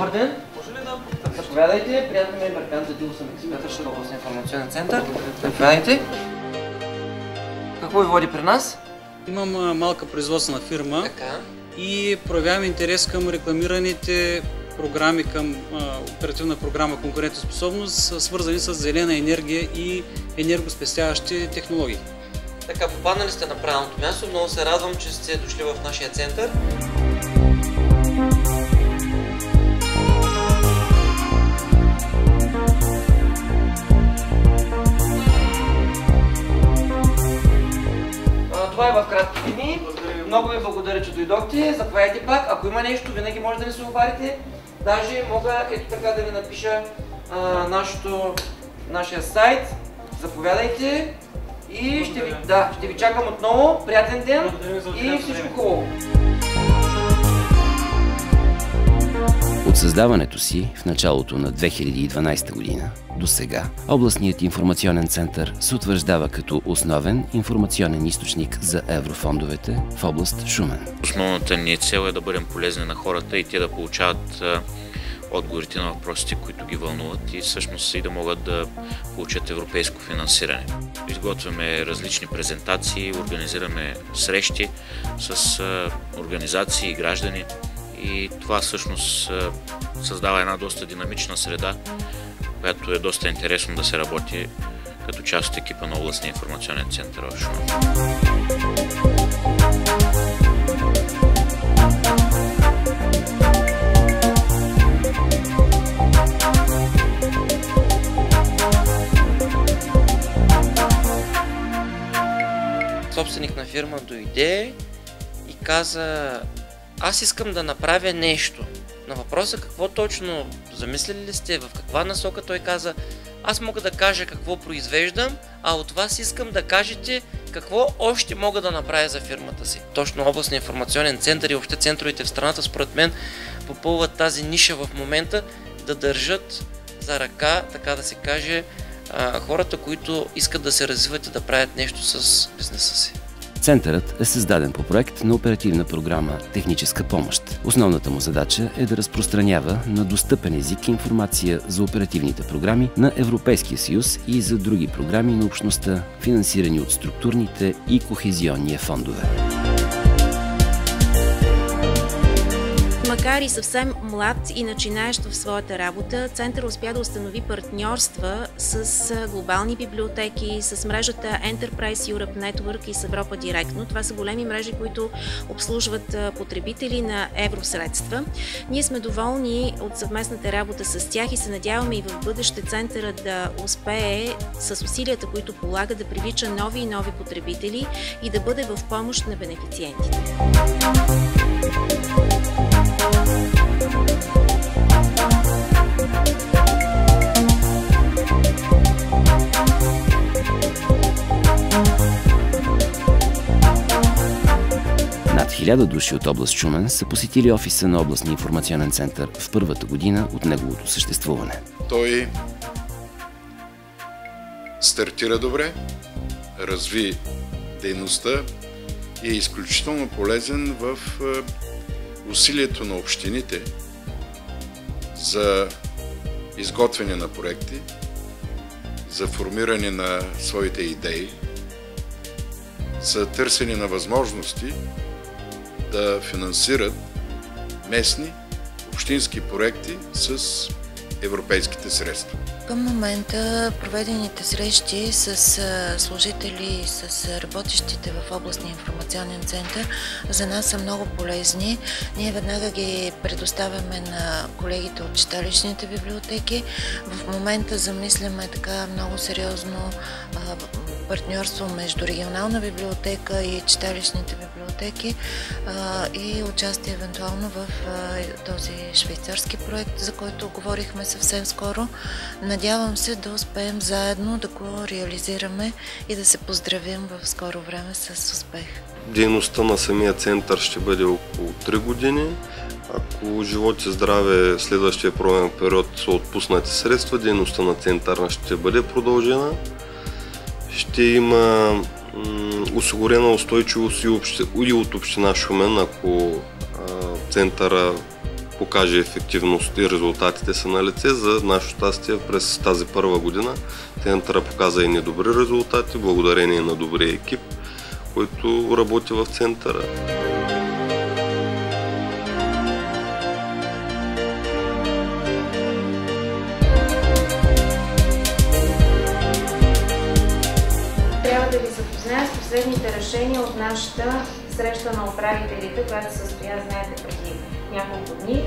Добър ден. Може ли да представите? Заповядайте. Приятно ме е Беркан Задилов, съм експерт в областния информационен център. Заповядайте. Какво ви води при нас? Имам малка производствена фирма и проявявам интерес към рекламираните програми, към оперативна програма Конкурентоспособност, свързани с зелена енергия и енергоспестяващи технологии. Така, попаднали сте на правилното място. Много се радвам, че сте дошли в нашия център. Това е в кратки линии. Много ви благодаря, че дойдохте. Заповядайте пак. Ако има нещо, винаги може да ни се обадите. Даже мога ето така да ви напиша нашия сайт. Заповядайте и ще ви чакам отново. Приятен ден и всичко хубаво. От създаването си в началото на 2012 година до сега, областният информационен център се утвърждава като основен информационен източник за еврофондовете в област Шумен. Основната ни цел е да бъдем полезни на хората и те да получават отговорите на въпросите, които ги вълнуват и всъщност и да могат да получат европейско финансиране. Изготвяме различни презентации, организираме срещи с организации и граждани и това всъщност създава една доста динамична среда, която е доста интересно да се работи като част от екипа на областния информационен център в Шумен. Собственик на фирма дойде и каза: аз искам да направя нещо. На въпроса какво точно замислили ли сте, в каква насока, той каза: аз мога да кажа какво произвеждам, а от вас искам да кажете какво още мога да направя за фирмата си. Точно областния информационен център и въобще центровете в страната, според мен, попълват тази ниша в момента, да държат за ръка, така да се каже, хората, които искат да се развиват и да правят нещо с бизнеса си. Центърът е създаден по проект на оперативна програма «Техническа помощ». Основната му задача е да разпространява на достъпен език информация за оперативните програми на Европейския съюз и за други програми на общността, финансирани от структурните и кохезионния фондове. Макар и съвсем млад и начинаещ в своята работа, Център успя да установи партньорства с глобални библиотеки, с мрежата Enterprise Europe Network и с Европа директно. Това са големи мрежи, които обслужват потребители на евросредства. Ние сме доволни от съвместната работа с тях и се надяваме и в бъдеще Центъра да успее с усилията, които полага, да привлича нови и нови потребители и да бъде в помощ на бенефициентите. Над 1000 души от област Шумен са посетили офиса на областния информационен център в първата година от неговото съществуване. Той стартира добре, разви дейността и е изключително полезен в усилието на общините за изготвяне на проекти, за формиране на своите идеи, за търсене на възможности да финансират местни, общински проекти с европейските средства. Към момента проведените срещи с служители и с работещите в областния информационен център за нас са много полезни. Ние веднага ги предоставяме на колегите от читалищните библиотеки. В момента замисляме така много сериозно партньорство между регионална библиотека и читалищните библиотеки и участие евентуално в този швейцарски проект, за който говорихме съвсем скоро. Надявам се да успеем заедно да го реализираме и да се поздравим в скоро време с успех. Дейността на самия център ще бъде около 3 години. Ако живот и здраве следващия програмен период са отпуснати средства, дейността на центъра ще бъде продължена. Ще има осигурена устойчивост и от община Шумен, ако центъра покаже ефективност и резултатите са на лице. За наше щастие през тази първа година центъра показа и недобри резултати, благодарение на добрия екип, който работи в центъра. Трябва да ви запозная с последните решения от нашата среща на управителите, която се състоя, знаете, преди няколко дни.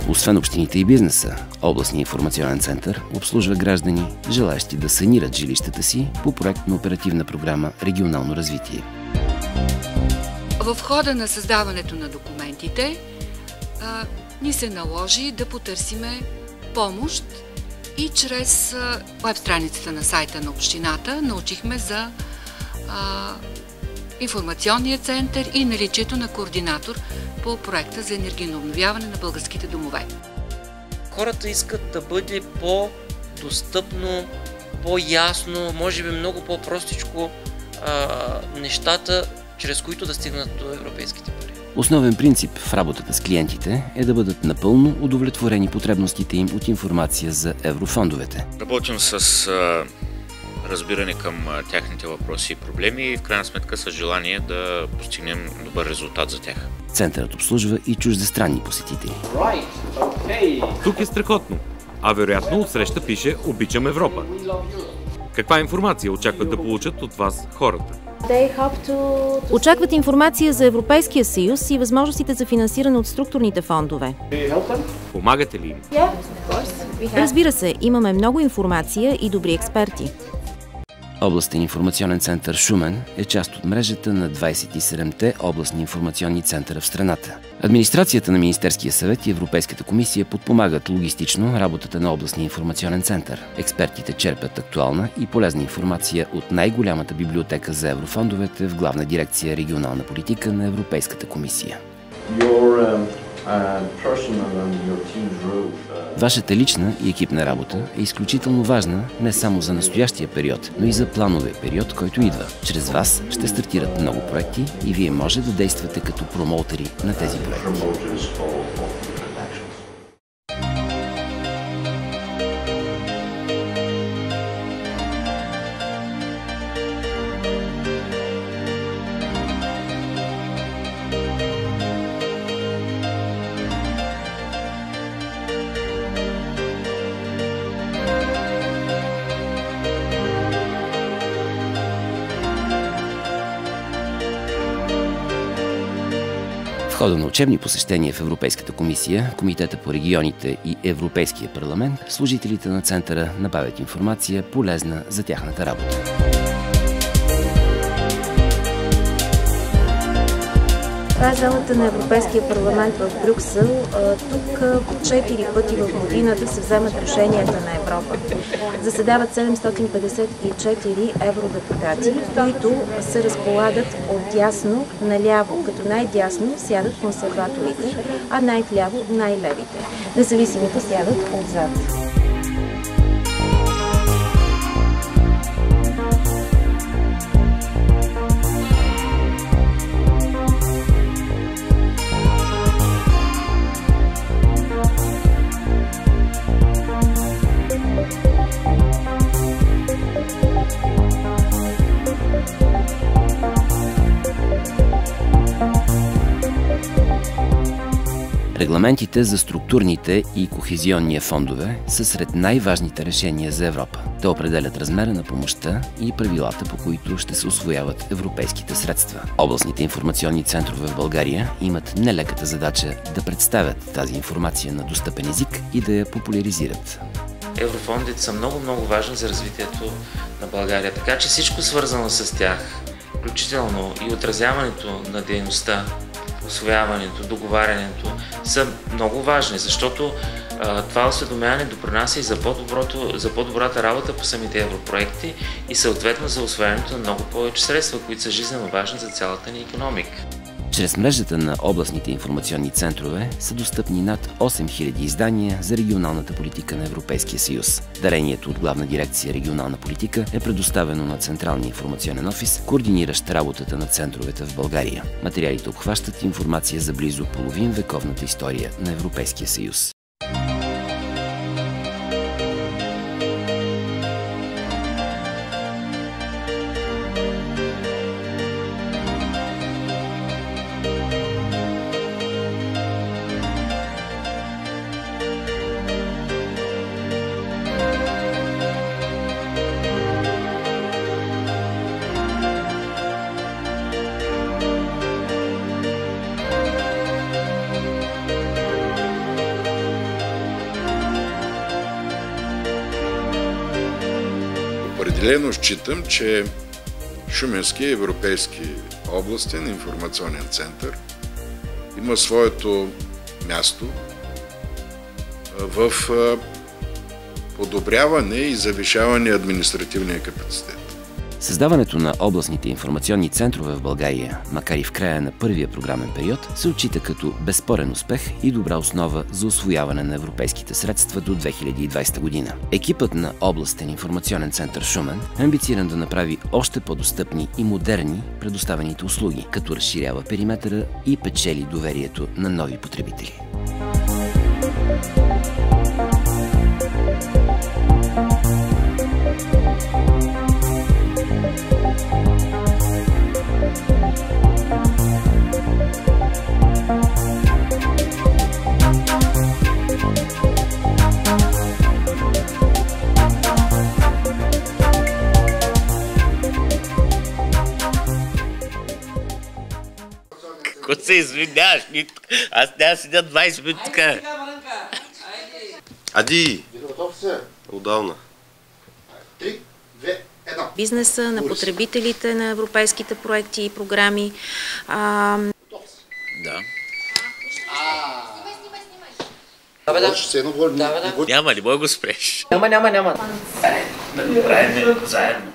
Освен общините и бизнеса, областният информационен център обслужва граждани, желаещи да санират жилищата си по проект на оперативна програма Регионално развитие. В хода на създаването на документите ни се наложи да потърсиме помощ и чрез веб-страницата на сайта на общината научихме за информационния център и наличието на координатор по проекта за енергийно обновяване на българските домове. Хората искат да бъде по-достъпно, по-ясно, може би много по-простичко нещата, чрез които да стигнат до европейските пари. Основен принцип в работата с клиентите е да бъдат напълно удовлетворени потребностите им от информация за еврофондовете. Работим с разбиране към тяхните въпроси и проблеми и в крайна сметка с желание да постигнем добър резултат за тях. Центърът обслужва и чуждестранни посетители. Тук е страхотно, а вероятно отсреща пише "Обичам Европа". Каква информация очакват да получат от вас хората? Очакват информация за Европейския съюз и възможностите за финансиране от структурните фондове. Помагате ли им? Разбира се, имаме много информация и добри експерти. Областен информационен център Шумен е част от мрежата на 27-те областни информационни центъра в страната. Администрацията на Министерския съвет и Европейската комисия подпомагат логистично работата на областния информационен център. Експертите черпят актуална и полезна информация от най-голямата библиотека за еврофондовете в Главна дирекция регионална политика на Европейската комисия. Вашата лична и екипна работа е изключително важна не само за настоящия период, но и за плановия период, който идва. Чрез вас ще стартират много проекти и вие може да действате като промоутери на тези проекти. В хода на учебни посещения в Европейската комисия, Комитета по регионите и Европейския парламент, служителите на центъра набавят информация, полезна за тяхната работа. Това е залата на Европейския парламент в Брюксел. Тук 4 пъти в годината се вземат решенията на Европа. Заседават 754 евродепутати, които се разполагат от дясно наляво, като най-дясно сядат консерваторите, а най-вляво най-левите. Независимите сядат отзад. Регламентите за структурните и кохезионния фондове са сред най-важните решения за Европа. Те определят размера на помощта и правилата, по които ще се усвояват европейските средства. Областните информационни центрове в България имат нелеката задача да представят тази информация на достъпен език и да я популяризират. Еврофондите са много важни за развитието на България, така че всичко свързано с тях, включително и отразяването на дейността усвояването, договарянето са много важни, защото това осведомяване допринася и за по-добрата работа по самите европроекти и съответно за усвояването на много повече средства, които са жизненно важни за цялата ни икономика. Чрез мрежата на областните информационни центрове са достъпни над 8000 издания за регионалната политика на Европейския съюз. Дарението от Главна дирекция регионална политика е предоставено на Централния информационен офис, координиращ работата на центровете в България. Материалите обхващат информация за близо половин вековната история на Европейския съюз. Определено считам, че Шуменския европейски областен информационен център има своето място в подобряване и завишаване на административния капацитет. Създаването на областните информационни центрове в България, макар и в края на първия програмен период, се отчита като безспорен успех и добра основа за усвояване на европейските средства до 2020 година. Екипът на областен информационен център Шумен е амбициран да направи още по-достъпни и модерни предоставените услуги, като разширява периметъра и печели доверието на нови потребители. Ако се извиняваш, аз няма седя 20 минути така. Ади! Отдавна. 3, 2, 1. Бизнеса, на потребителите на европейските проекти и програми. Да. Да. Няма ли, мога го спреш? Няма. Да го правим заедно.